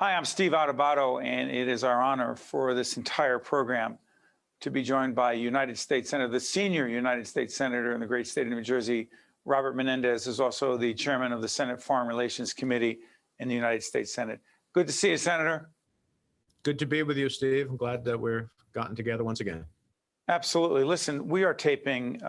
Hi, I'm Steve Adubato, and it is our honor for this entire program to be joined by United States Senator, the senior United States Senator in the great state of New Jersey. Robert Menendez is also the chairman of the Senate Foreign Relations Committee in the United States Senate. Good to see you, Senator. Good to be with you, Steve. I'm glad that we're gotten together once again. Absolutely. Listen, we are taping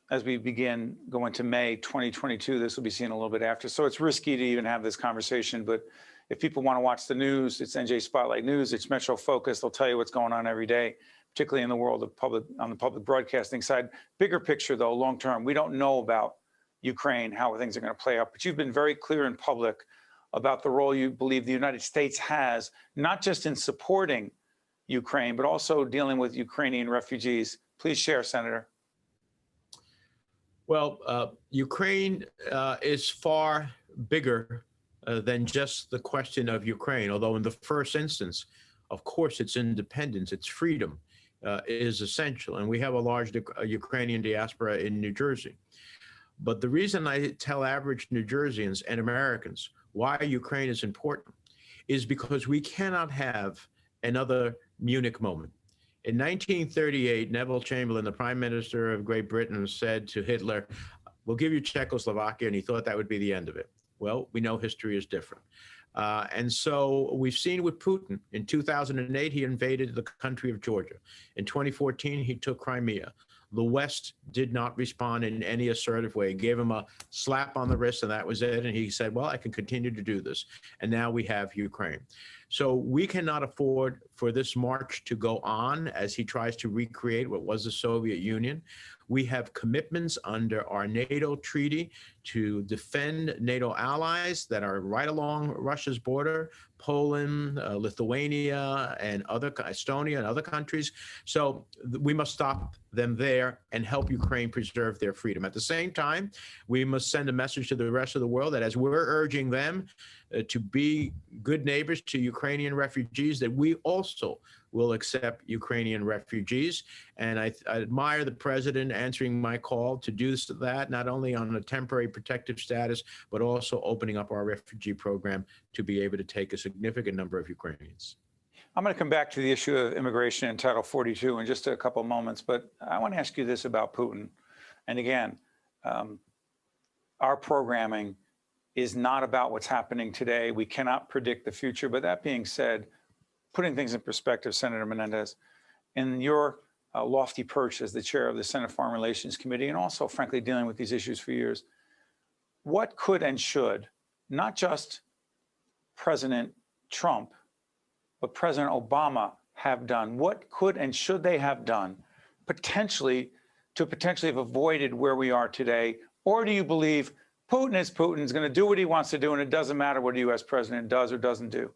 as we begin going to May 2022. This will be seen a little bit after, so it's risky to even have this conversation. But if people want to watch the news, it's NJ Spotlight News, it's Metro Focus. They'll tell you what's going on every day, particularly in the world of on the public broadcasting side. Bigger picture, though, long term, we don't know about Ukraine, how things are going to play out. But you've been very clear in public about the role you believe the United States has, not just in supporting Ukraine, but also dealing with Ukrainian refugees. Please share, Senator. Well, Ukraine is far bigger than just the question of Ukraine, although in the first instance, of course, its independence, its freedom is essential. And we have a large Ukrainian diaspora in New Jersey. But the reason I tell average New Jerseyans and Americans why Ukraine is important is because we cannot have another Munich moment. In 1938, Neville Chamberlain, the Prime Minister of Great Britain, said to Hitler, "We'll give you Czechoslovakia," and he thought that would be the end of it. Well, we know history is different. And so we've seen with Putin. In 2008, he invaded the country of Georgia. In 2014, he took Crimea. The West did not respond in any assertive way, gave him a slap on the wrist, and that was it. And he said, well, I can continue to do this. And now we have Ukraine. So we cannot afford for this march to go on as he tries to recreate what was the Soviet Union. We have commitments under our NATO treaty to defend NATO allies that are right along Russia's border, Poland, Lithuania, and Estonia and other countries. So we must stop them there and help Ukraine preserve their freedom. At the same time, we must send a message to the rest of the world that as we're urging them to be good neighbors to Ukrainian refugees, that we also will accept Ukrainian refugees. And I admire the president answering my call to do that, not only on a temporary protective status, but also opening up our refugee program to be able to take a significant number of Ukrainians. I'm going to come back to the issue of immigration in Title 42 in just a couple of moments, but I want to ask you this about Putin. And again, our programming is not about what's happening today. We cannot predict the future. But that being said, putting things in perspective, Senator Menendez, in your lofty perch as the chair of the Senate Foreign Relations Committee, and also, frankly, dealing with these issues for years, what could and should, not just President Trump, but President Obama have done? What could and should they have done potentially have avoided where we are today? Or do you believe Putin is going to do what he wants to do, and it doesn't matter what a U.S. president does or doesn't do?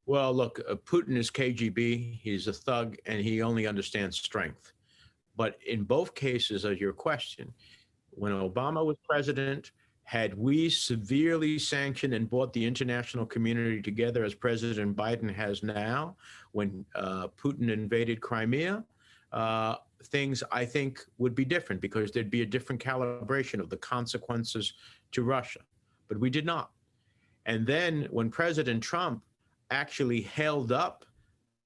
Well, look, Putin is KGB. He's a thug, and he only understands strength. But in both cases of your question, when Obama was president, had we severely sanctioned and brought the international community together as President Biden has now, when Putin invaded Crimea, things, I think, would be different because there'd be a different calibration of the consequences to Russia. But we did not. And then when President Trump actually held up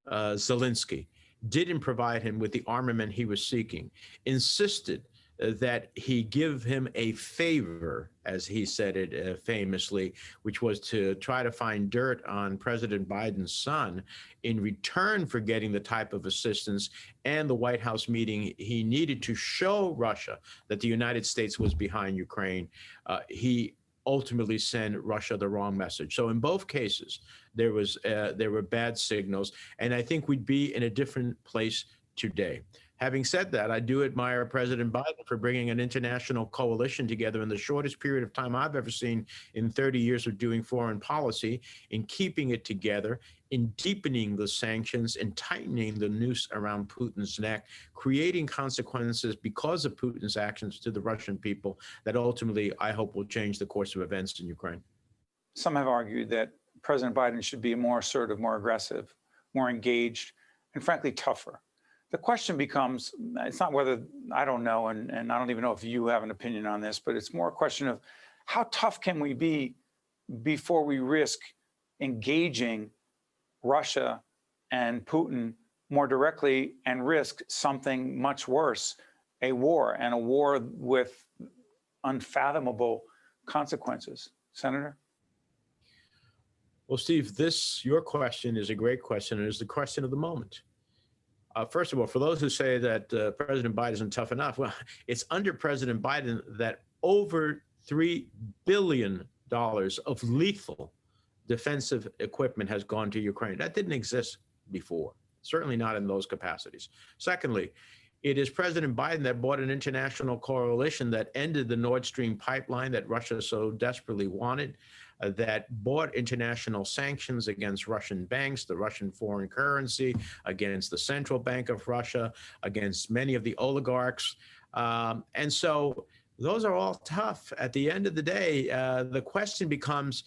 Zelensky, didn't provide him with the armament he was seeking, insisted that he give him a favor, as he said it famously, which was to try to find dirt on President Biden's son in return for getting the type of assistance and the White House meeting he needed to show Russia that the United States was behind Ukraine. He ultimately sent Russia the wrong message. So in both cases, there were bad signals, and I think we'd be in a different place today. Having said that, I do admire President Biden for bringing an international coalition together in the shortest period of time I've ever seen in 30 years of doing foreign policy, in keeping it together, in deepening the sanctions, and tightening the noose around Putin's neck, creating consequences because of Putin's actions to the Russian people that ultimately, I hope, will change the course of events in Ukraine. Some have argued that President Biden should be more assertive, more aggressive, more engaged, and frankly, tougher. The question becomes, it's not whether, I don't know, and I don't even know if you have an opinion on this, but it's more a question of how tough can we be before we risk engaging Russia and Putin more directly and risk something much worse, a war, and a war with unfathomable consequences. Senator? Well, Steve, your question is a great question, and is the question of the moment. First of all, for those who say that President Biden isn't tough enough, well, it's under President Biden that over $3 billion of lethal defensive equipment has gone to Ukraine. That didn't exist before, certainly not in those capacities. Secondly, it is President Biden that bought an international coalition that ended the Nord Stream pipeline that Russia so desperately wanted, that bought international sanctions against Russian banks, the Russian foreign currency, against the Central Bank of Russia, against many of the oligarchs. And so those are all tough. At the end of the day, the question becomes,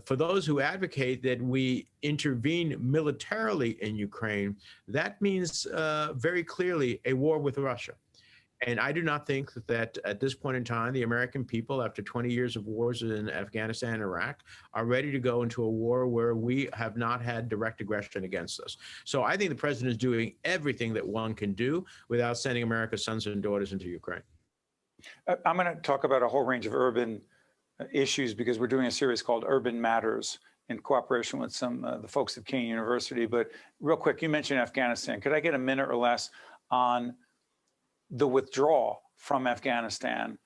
for those who advocate that we intervene militarily in Ukraine, that means very clearly a war with Russia. And I do not think that at this point in time, the American people, after 20 years of wars in Afghanistan and Iraq, are ready to go into a war where we have not had direct aggression against us. So I think the president is doing everything that one can do without sending America's sons and daughters into Ukraine. I'm going to talk about a whole range of urban issues because we're doing a series called Urban Matters in cooperation with some the folks at Kean University. But real quick, you mentioned Afghanistan. Could I get a minute or less on the withdrawal from Afghanistan?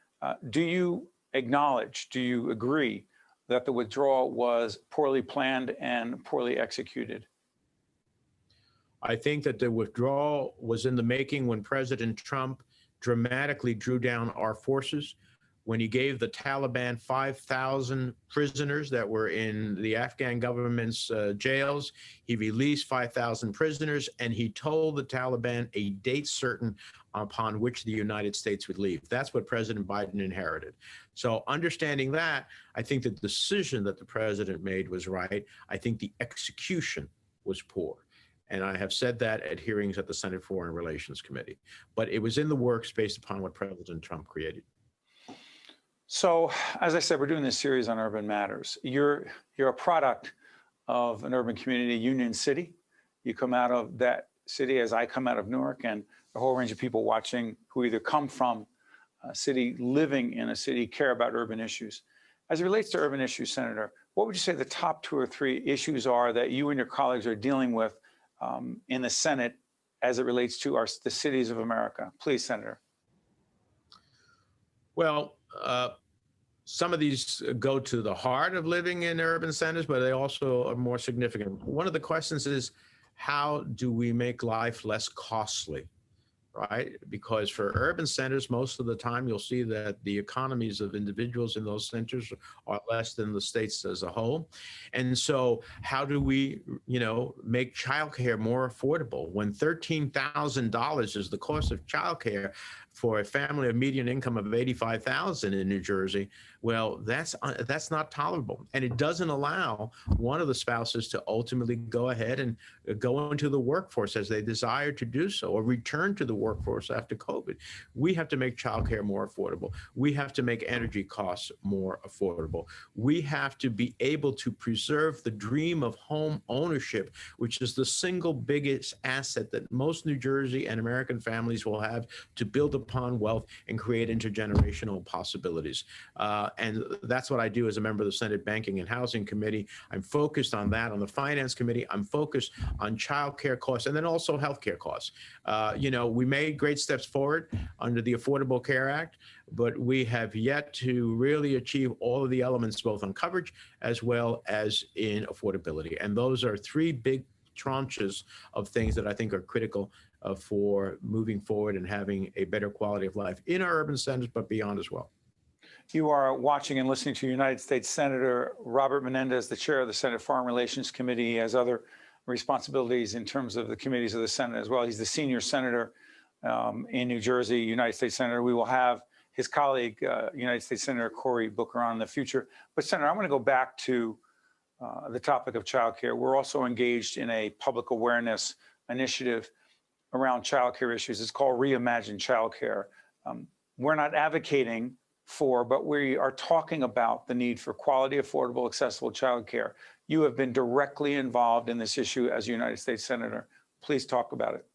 Do you acknowledge, do you agree that the withdrawal was poorly planned and poorly executed? I think that the withdrawal was in the making when President Trump dramatically drew down our forces, when he gave the Taliban 5,000 prisoners that were in the Afghan government's jails. He released 5,000 prisoners, and he told the Taliban a date certain upon which the United States would leave. That's what President Biden inherited. So understanding that, I think the decision that the president made was right. I think the execution was poor. And I have said that at hearings at the Senate Foreign Relations Committee. But it was in the works based upon what President Trump created. So, as I said, we're doing this series on urban matters. You're a product of an urban community, Union City. You come out of that city, as I come out of Newark, and a whole range of people watching who either come from a city, living in a city, care about urban issues. As it relates to urban issues, Senator, what would you say the top 2 or 3 issues are that you and your colleagues are dealing with in the Senate as it relates to the cities of America? Please, Senator. Well, some of these go to the heart of living in urban centers, but they also are more significant. One of the questions is, how do we make life less costly, right? Because for urban centers, most of the time, you'll see that the economies of individuals in those centers are less than the states as a whole. And so how do we, make childcare more affordable? When $13,000 is the cost of childcare for a family of median income of $85,000 in New Jersey, well, that's not tolerable. And it doesn't allow one of the spouses to ultimately go ahead and go into the workforce as they desire to do so, or return to the workforce after COVID. We have to make childcare more affordable. We have to make energy costs more affordable. We have to be able to preserve the dream of home ownership, which is the single biggest asset that most New Jersey and American families will have to build upon wealth and create intergenerational possibilities. And that's what I do as a member of the Senate Banking and Housing Committee. I'm focused on that. On the Finance Committee, I'm focused on child care costs and then also healthcare costs. We made great steps forward under the Affordable Care Act, but we have yet to really achieve all of the elements, both on coverage as well as in affordability. And those are 3 big tranches of things that I think are critical for moving forward and having a better quality of life in our urban centers, but beyond as well. You are watching and listening to United States Senator Robert Menendez, the chair of the Senate Foreign Relations Committee. He has other responsibilities in terms of the committees of the Senate as well. He's the senior senator in New Jersey, United States Senator. We will have his colleague, United States Senator Cory Booker, on in the future. But Senator, I want to go back to the topic of childcare. We're also engaged in a public awareness initiative around childcare issues. It's called Reimagine Childcare. We're not advocating for, but we are talking about the need for quality, affordable, accessible childcare. You have been directly involved in this issue as a United States Senator. Please talk about it.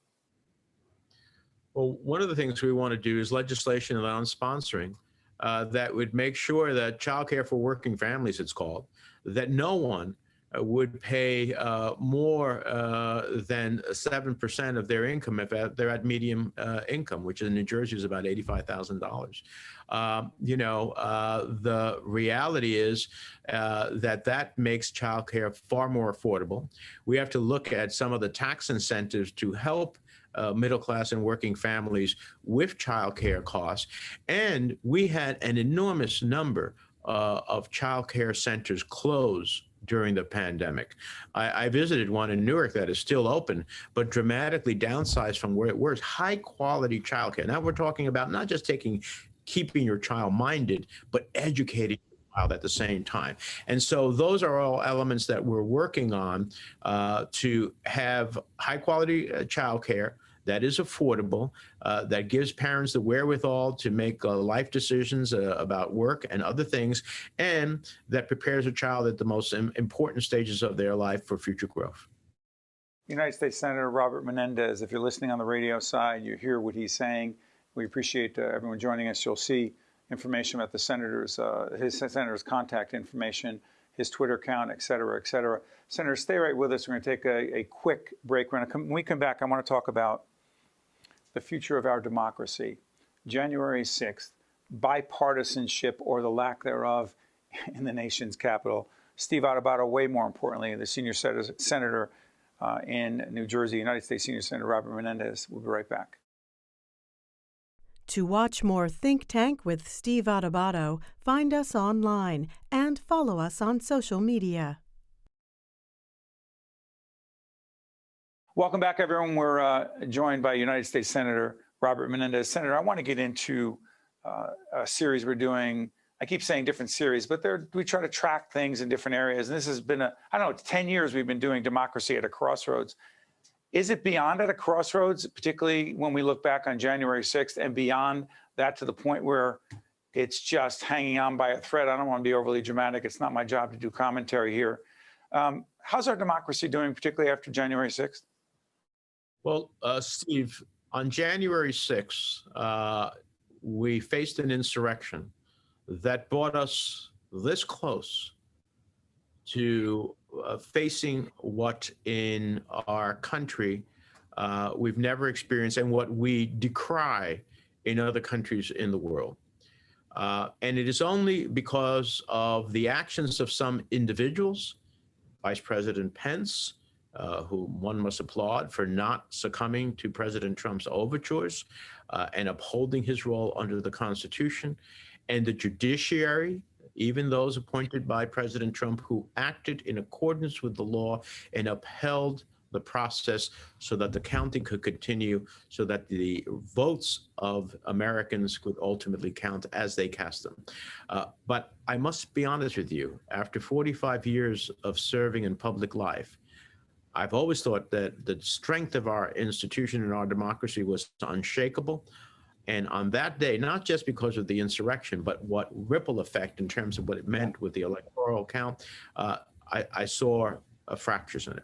Well, one of the things we want to do is legislation around sponsoring that would make sure that childcare for working families, it's called, that no one would pay more than 7% of their income if they're at medium income, which in New Jersey is about $85,000. The reality is that makes childcare far more affordable. We have to look at some of the tax incentives to help middle class and working families with childcare costs. And we had an enormous number of childcare centers close during the pandemic. I visited one in Newark that is still open, but dramatically downsized from where it was. High quality childcare. Now we're talking about not just keeping your child minded, but educating at the same time. And so those are all elements that we're working on to have high quality childcare that is affordable, that gives parents the wherewithal to make life decisions about work and other things, and that prepares a child at the most important stages of their life for future growth. United States Senator Robert Menendez, if you're listening on the radio side, you hear what he's saying. We appreciate everyone joining us. You'll see information about the senator's, his senator's contact information, his Twitter account, et cetera, et cetera. Senator, stay right with us. We're going to take a quick break. When we come back, I want to talk about the future of our democracy. January 6th, bipartisanship or the lack thereof in the nation's capital. Steve Adubato, way more importantly, the senior senator in New Jersey, United States Senior Senator Robert Menendez. We'll be right back. To watch more Think Tank with Steve Adubato, find us online and follow us on social media. Welcome back, everyone. We're joined by United States Senator Robert Menendez. Senator, I want to get into a series we're doing. I keep saying different series, but we try to track things in different areas. And this has been, I don't know, it's 10 years we've been doing Democracy at a Crossroads. Is it beyond at a crossroads, particularly when we look back on January 6th and beyond that to the point where it's just hanging on by a thread? I don't want to be overly dramatic. It's not my job to do commentary here. How's our democracy doing, particularly after January 6th? Well, Steve, on January 6th, we faced an insurrection that brought us this close to facing what in our country we've never experienced and what we decry in other countries in the world. And it is only because of the actions of some individuals, Vice President Pence, whom one must applaud for not succumbing to President Trump's overtures and upholding his role under the Constitution, and the judiciary, even those appointed by President Trump, who acted in accordance with the law and upheld the process so that the counting could continue, so that the votes of Americans could ultimately count as they cast them. But I must be honest with you, after 45 years of serving in public life, I've always thought that the strength of our institution and our democracy was unshakable. And on that day, not just because of the insurrection, but what ripple effect in terms of what it meant with the electoral count, I saw fractures in it.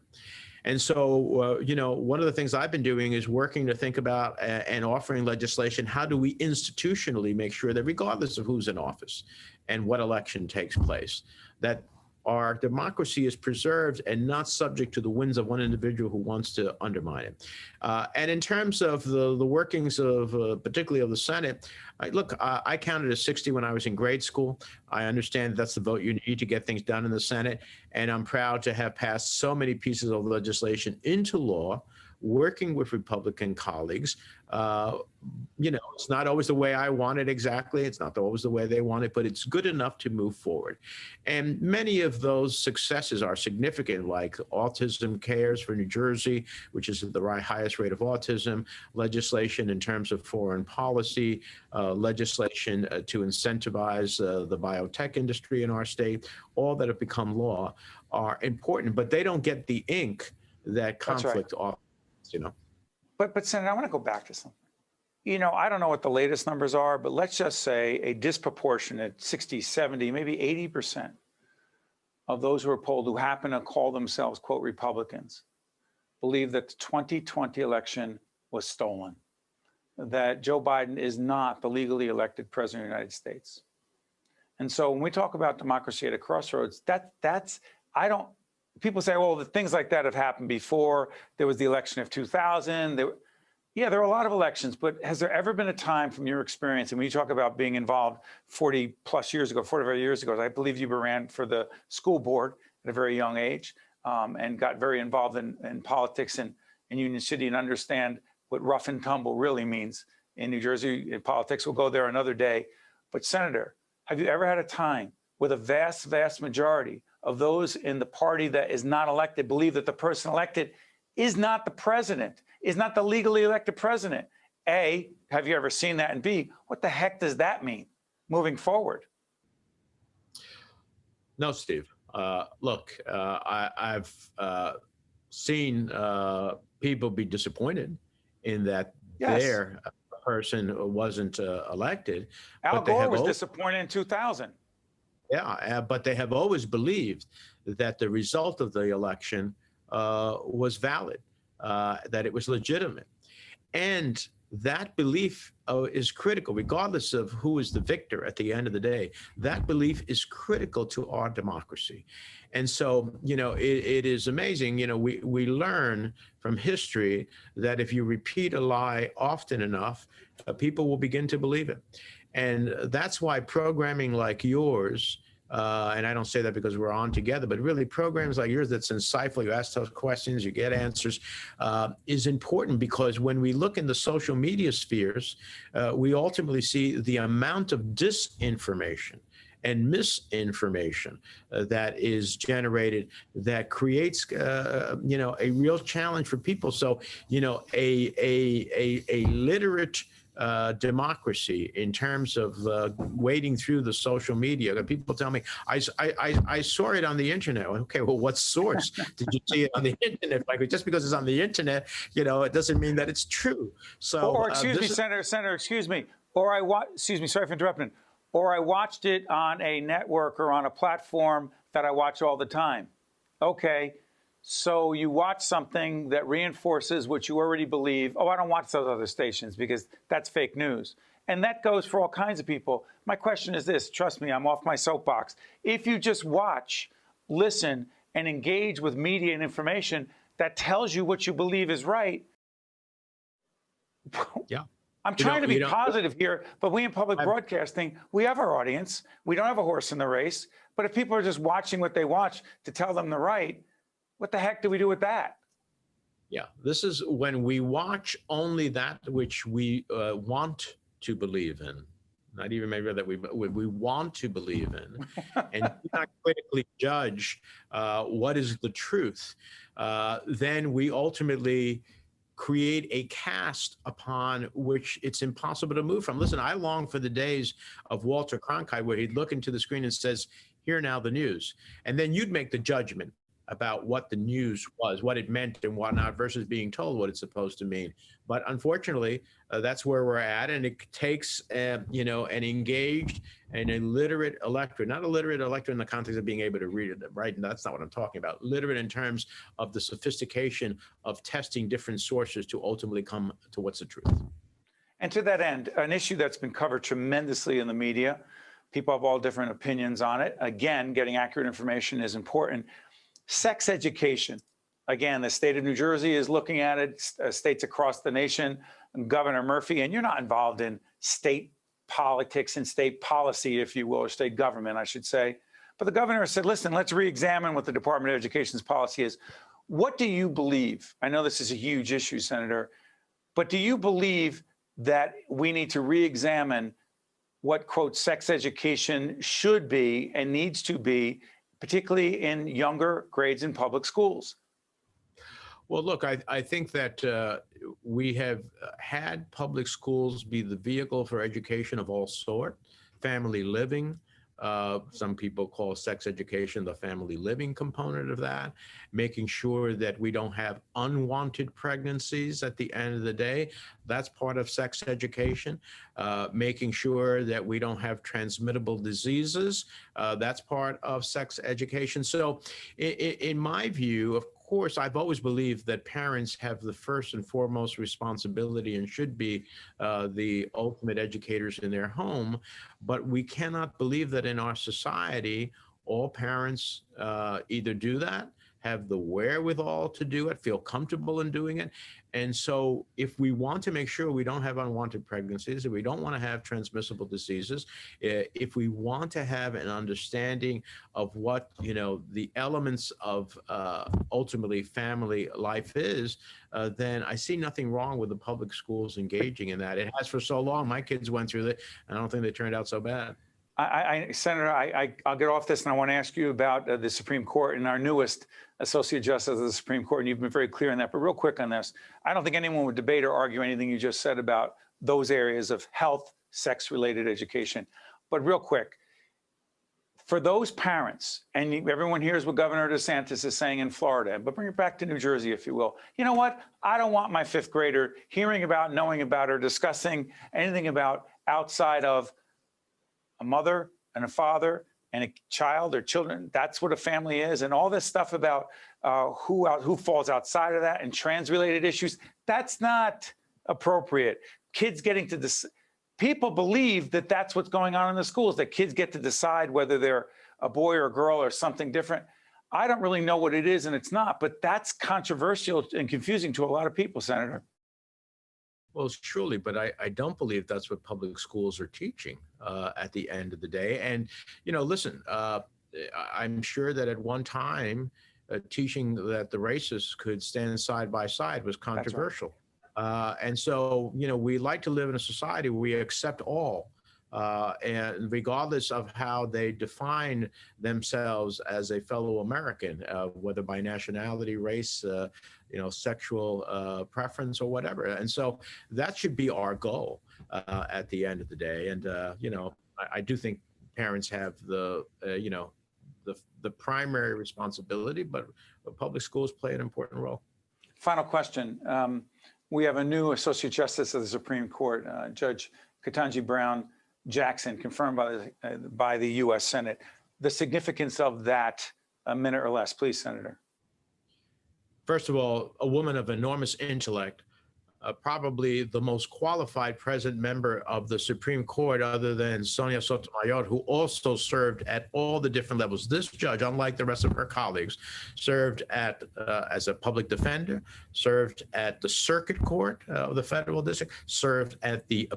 And so, one of the things I've been doing is working to think about and offering legislation. How do we institutionally make sure that regardless of who's in office and what election takes place, that our democracy is preserved and not subject to the whims of one individual who wants to undermine it. And in terms of the workings of, particularly of the Senate, I counted as 60 when I was in grade school. I understand that's the vote you need to get things done in the Senate. And I'm proud to have passed so many pieces of legislation into law, working with Republican colleagues. It's not always the way I want it exactly. It's not always the way they want it, but it's good enough to move forward. And many of those successes are significant, like Autism Cares for New Jersey, which is the highest rate of autism, legislation in terms of foreign policy, legislation to incentivize the biotech industry in our state, all that have become law are important, but they don't get the ink that conflict offers. But Senator, I want to go back to something. I don't know what the latest numbers are, but let's just say a disproportionate 60, 70, maybe 80% of those who are polled who happen to call themselves, quote, Republicans, believe that the 2020 election was stolen, that Joe Biden is not the legally elected president of the United States. And so when we talk about democracy at a crossroads, people say, well, the things like that have happened before. There was the election of 2000. There are a lot of elections, but has there ever been a time from your experience, and when you talk about being involved 45 years ago, I believe you ran for the school board at a very young age, and got very involved in politics in Union City and understand what rough and tumble really means in New Jersey in politics. We'll go there another day. But Senator, have you ever had a time with a vast, vast majority of those in the party that is not elected believe that the person elected is not the president, is not the legally elected president? A, have you ever seen that? And B, what the heck does that mean moving forward? No, Steve. Look, I've seen people be disappointed in that their person wasn't elected. Al but Gore was disappointed in 2000. Yeah, but they have always believed that the result of the election was valid, that it was legitimate. And that belief is critical, regardless of who is the victor at the end of the day. That belief is critical to our democracy. And so, it is amazing. We learn from history that if you repeat a lie often enough, people will begin to believe it. And that's why programming like yours, and I don't say that because we're on together, but really programs like yours that's insightful, you ask those questions, you get answers, is important, because when we look in the social media spheres, we ultimately see the amount of disinformation and misinformation that is generated that creates, a real challenge for people. So, a literate democracy in terms of wading through the social media. People tell me, I saw it on the internet. Okay, well, what source did you see it on the internet? Like, just because it's on the internet, it doesn't mean that it's true. So, or excuse me, Senator, excuse me. Sorry for interrupting. Or I watched it on a network or on a platform that I watch all the time. Okay. So you watch something that reinforces what you already believe. Oh, I don't watch those other stations because that's fake news. And that goes for all kinds of people. My question is this, trust me, I'm off my soapbox. If you just watch, listen, and engage with media and information that tells you what you believe is right. Yeah. I'm trying to be positive here, but we in public broadcasting, we have our audience. We don't have a horse in the race. But if people are just watching what they watch to tell them the right, what the heck do we do with that? Yeah, this is when we watch only that which we want to believe in, not even maybe that we want to believe in, and do not critically judge what is the truth, then we ultimately create a cast upon which it's impossible to move from. Listen, I long for the days of Walter Cronkite where he'd look into the screen and says, "Here now the news," and then you'd make the judgment about what the news was, what it meant and whatnot, versus being told what it's supposed to mean. But unfortunately, that's where we're at. And it takes, an engaged and a literate electorate, not a literate electorate in the context of being able to read it, right? And that's not what I'm talking about. Literate in terms of the sophistication of testing different sources to ultimately come to what's the truth. And to that end, an issue that's been covered tremendously in the media, people have all different opinions on it. Again, getting accurate information is important. Sex education. Again, the state of New Jersey is looking at it, states across the nation, Governor Murphy, and you're not involved in state politics and state policy, if you will, or state government, I should say. But the governor said, listen, let's re-examine what the Department of Education's policy is. What do you believe? I know this is a huge issue, Senator, but do you believe that we need to re-examine what, quote, sex education should be and needs to be, particularly in younger grades in public schools? Well, look, I think that we have had public schools be the vehicle for education of all sort, family living, some people call sex education the family living component of that, making sure that we don't have unwanted pregnancies at the end of the day. That's part of sex education. Making sure that we don't have transmittable diseases. That's part of sex education. So in my view, of course, I've always believed that parents have the first and foremost responsibility and should be the ultimate educators in their home. But we cannot believe that in our society, all parents either do that, have the wherewithal to do it, feel comfortable in doing it. And so if we want to make sure we don't have unwanted pregnancies, if we don't want to have transmissible diseases, if we want to have an understanding of what, the elements of ultimately family life is, then I see nothing wrong with the public schools engaging in that. It has for so long. My kids went through it, and I don't think they turned out so bad. Senator, I'll get off this, and I want to ask you about the Supreme Court and our newest Associate Justice of the Supreme Court, and you've been very clear on that. But real quick on this, I don't think anyone would debate or argue anything you just said about those areas of health, sex-related education. But real quick, for those parents, and everyone hears what Governor DeSantis is saying in Florida, but bring it back to New Jersey, if you will. You know what? I don't want my fifth grader hearing about, knowing about, or discussing anything about outside of a mother and a father and a child or children. That's what a family is. And all this stuff about who falls outside of that and trans-related issues, that's not appropriate. Kids getting to this, people believe that that's what's going on in the schools, that kids get to decide whether they're a boy or a girl or something different. I don't really know what it is, and it's not, but that's controversial and confusing to a lot of people, Senator. Well, surely, but I don't believe that's what public schools are teaching at the end of the day. And, listen, I'm sure that at one time, teaching that the races could stand side by side was controversial. And so, we like to live in a society where we accept all. And regardless of how they define themselves as a fellow American, whether by nationality, race, sexual preference or whatever. And so that should be our goal at the end of the day. And, I do think parents have the primary responsibility, but public schools play an important role. Final question. We have a new Associate Justice of the Supreme Court, Judge Ketanji Brown Jackson, confirmed by the U.S. Senate. The significance of that, a minute or less, please, Senator. First of all, a woman of enormous intellect, probably the most qualified present member of the Supreme Court other than Sonia Sotomayor, who also served at all the different levels. This judge, unlike the rest of her colleagues, served as a public defender, served at the circuit court of the federal district, served at the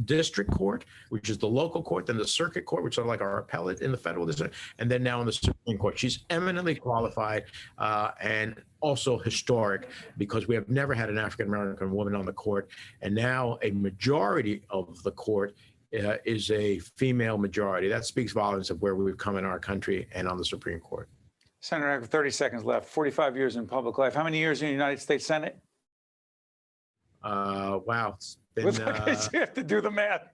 district court, which is the local court, then the circuit court, which are like our appellate in the federal district, and then now in the Supreme Court. She's eminently qualified and also historic, because we have never had an African-American woman on the court. And now a majority of the court is a female majority. That speaks volumes of where we've come in our country and on the Supreme Court. Senator, I have 30 seconds left. 45 years in public life. How many years in the United States Senate? Wow. It's been, you have to do the math.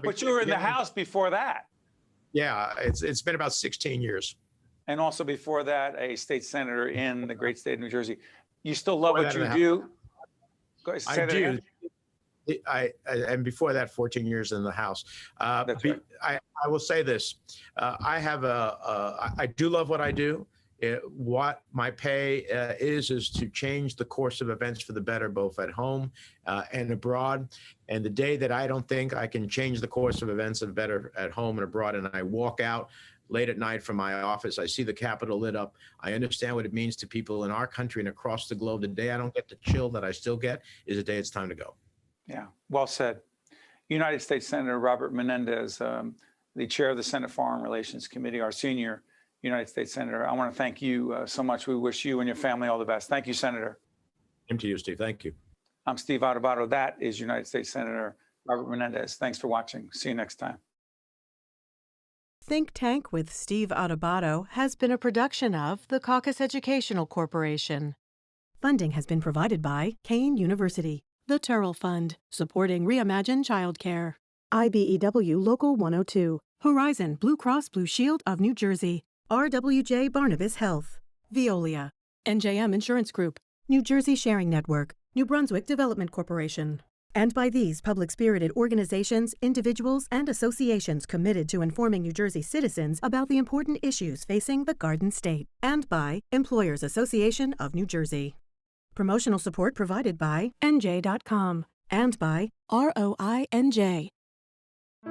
But you were in the House before that. Yeah, it's been about 16 years. And also before that, a state senator in the great state of New Jersey. You still love what you do? I do. And before that, 14 years in the House. That's right. I will say this. I do love what I do. What my pay is to change the course of events for the better, both at home and abroad. And the day that I don't think I can change the course of events of better at home and abroad, and I walk out late at night from my office, I see the Capitol lit up, I understand what it means to people in our country and across the globe. The day I don't get the chill that I still get is the day it's time to go. Yeah, well said. United States Senator Robert Menendez, the chair of the Senate Foreign Relations Committee, our senior United States Senator. I want to thank you so much. We wish you and your family all the best. Thank you, Senator. Same to you, Steve. Thank you. I'm Steve Adubato. That is United States Senator Robert Menendez. Thanks for watching. See you next time. Think Tank with Steve Adubato has been a production of the Caucus Educational Corporation. Funding has been provided by Kane University, the Turrell Fund, supporting Reimagine Childcare, IBEW Local 102. Horizon Blue Cross Blue Shield of New Jersey. RWJ Barnabas Health. Veolia. NJM Insurance Group. New Jersey Sharing Network. New Brunswick Development Corporation. And by these public-spirited organizations, individuals, and associations committed to informing New Jersey citizens about the important issues facing the Garden State. And by Employers Association of New Jersey. Promotional support provided by NJ.com. And by ROINJ.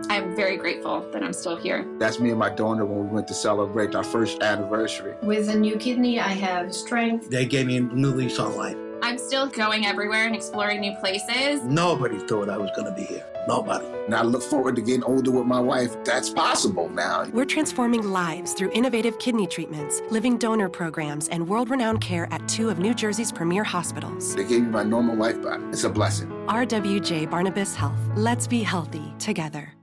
I'm very grateful that I'm still here. That's me and my donor when we went to celebrate our first anniversary. With a new kidney, I have strength. They gave me a new lease on life. I'm still going everywhere and exploring new places. Nobody thought I was going to be here. Nobody. And I look forward to getting older with my wife. That's possible now. We're transforming lives through innovative kidney treatments, living donor programs, and world-renowned care at 2 of New Jersey's premier hospitals. They gave me my normal life back. It's a blessing. RWJ Barnabas Health. Let's be healthy together.